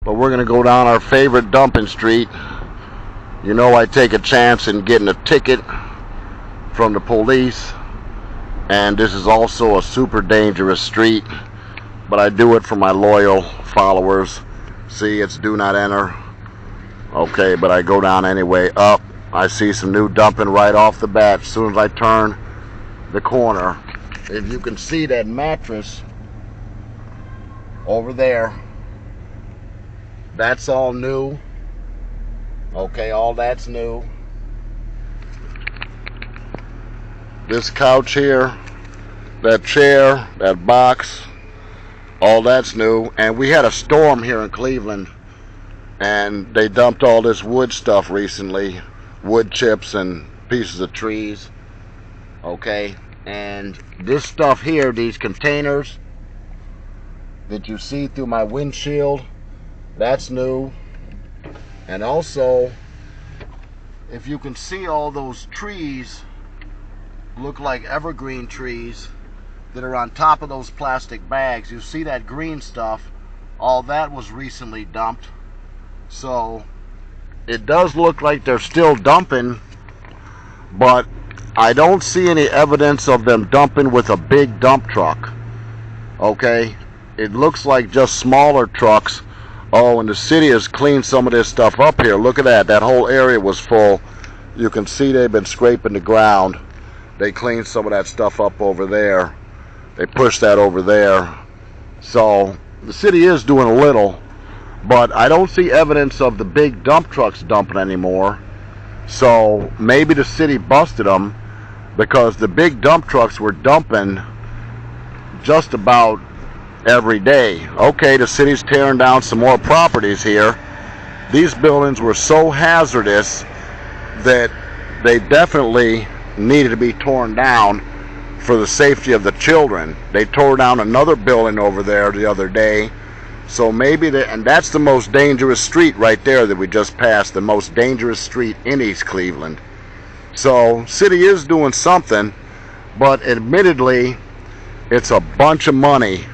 But we're going to go down our favorite dumping street. You know I take a chance in getting a ticket from the police. And this is also a super dangerous street. But I do it for my loyal followers. See, it's do not enter. Okay, but I go down anyway. Up, I see some new dumping right off the bat as soon as I turn the corner. If you can see that mattress over there, that's all new. Okay, all that's new. This couch here, that chair, that box, all that's new. And we had a storm here in Cleveland, and they dumped all this wood stuff recently, wood chips and pieces of trees. Okay, and this stuff here, these containers that you see through my windshield, that's new. And also, if you can see, all those trees look like evergreen trees that are on top of those plastic bags. You see that green stuff, all that was recently dumped. So it does look like they're still dumping, but I don't see any evidence of them dumping with a big dump truck. Okay, it looks like just smaller trucks. Oh, and the city has cleaned some of this stuff up here. Look at that. That whole area was full. You can see they've been scraping the ground. They cleaned some of that stuff up over there. They pushed that over there. So the city is doing a little, but I don't see evidence of the big dump trucks dumping anymore. So maybe the city busted them, because the big dump trucks were dumping just about every day. Okay, the city's tearing down some more properties here. These buildings were so hazardous that they definitely needed to be torn down for the safety of the children. They tore down another building over there the other day. So maybe and that's the most dangerous street right there that we just passed, the most dangerous street in East Cleveland. So city is doing something, but admittedly it's a bunch of money.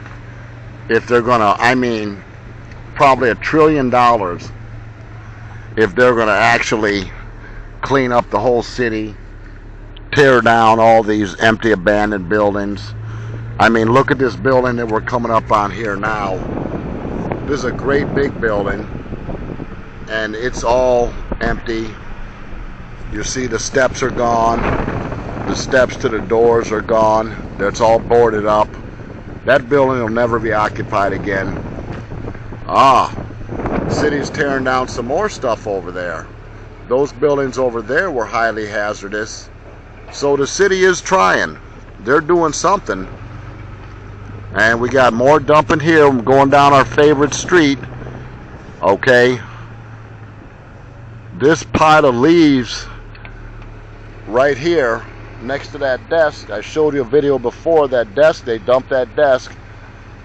If they're gonna, I mean, probably $1 trillion if they're gonna actually clean up the whole city, tear down all these empty abandoned buildings. I mean, look at this building that we're coming up on here now. This is a great big building, and it's all empty. You see the steps are gone. The steps to the doors are gone. It's all boarded up. That building will never be occupied again. The city's tearing down some more stuff over there. Those buildings over there were highly hazardous. So the city is trying. They're doing something. And we got more dumping here. I'm going down our favorite street. Okay. This pile of leaves right here next to that desk, I showed you a video before, that desk, they dumped that desk.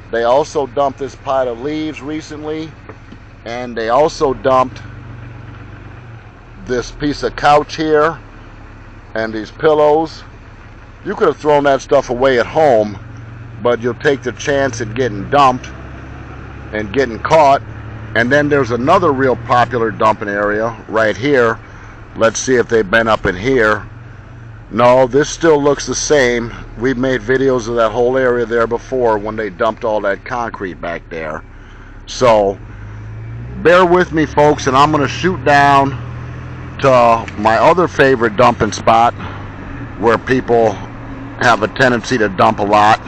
They also dumped this pile of leaves recently, and they also dumped this piece of couch here and these pillows. You could have thrown that stuff away at home, but you'll take the chance at getting dumped and getting caught. And then there's another real popular dumping area right here. Let's see if they've been up in here. No, this still looks the same. We've made videos of that whole area there before when they dumped all that concrete back there. So bear with me, folks, and I'm going to shoot down to my other favorite dumping spot where people have a tendency to dump a lot,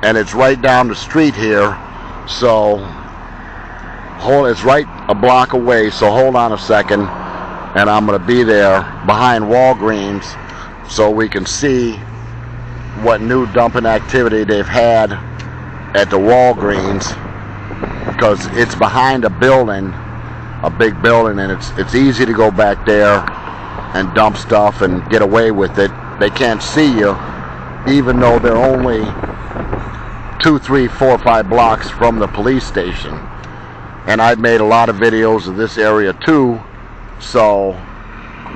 and it's right down the street here. So it's right a block away, so hold on a second, and I'm going to be there behind Walgreens so we can see what new dumping activity they've had at the Walgreens, because it's behind a building, a big building, and it's easy to go back there and dump stuff and get away with it. They can't see you, even though they're only 2, 3, 4, 5 blocks from the police station. And I've made a lot of videos of this area too, so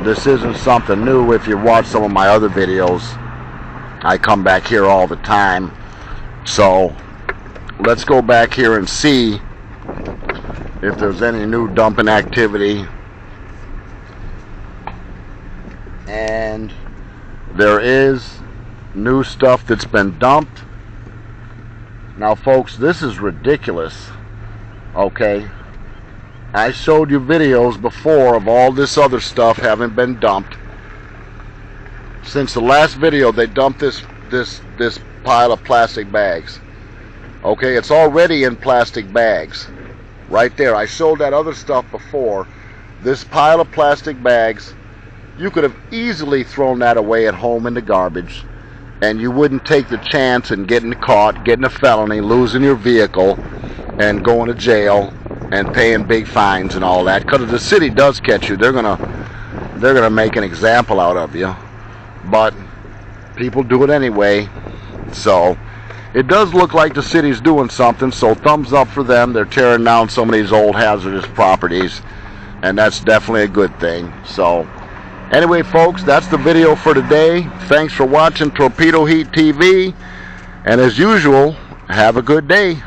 this isn't something new. If you watch some of my other videos, I come back here all the time. So let's go back here and see if there's any new dumping activity. And there is new stuff that's been dumped. Now folks, this is ridiculous. Okay, I showed you videos before of all this other stuff having been dumped. Since the last video, they dumped this pile of plastic bags. Okay, it's already in plastic bags right there. I showed that other stuff before. This pile of plastic bags, you could have easily thrown that away at home in the garbage, and you wouldn't take the chance in getting caught, getting a felony, losing your vehicle, and going to jail and paying big fines and all that. Because if the city does catch you, they're gonna make an example out of you. But people do it anyway. So it does look like the city's doing something. So thumbs up for them. They're tearing down some of these old hazardous properties, and that's definitely a good thing. So anyway, folks, that's the video for today. Thanks for watching Torpedo Heat TV, and as usual, have a good day.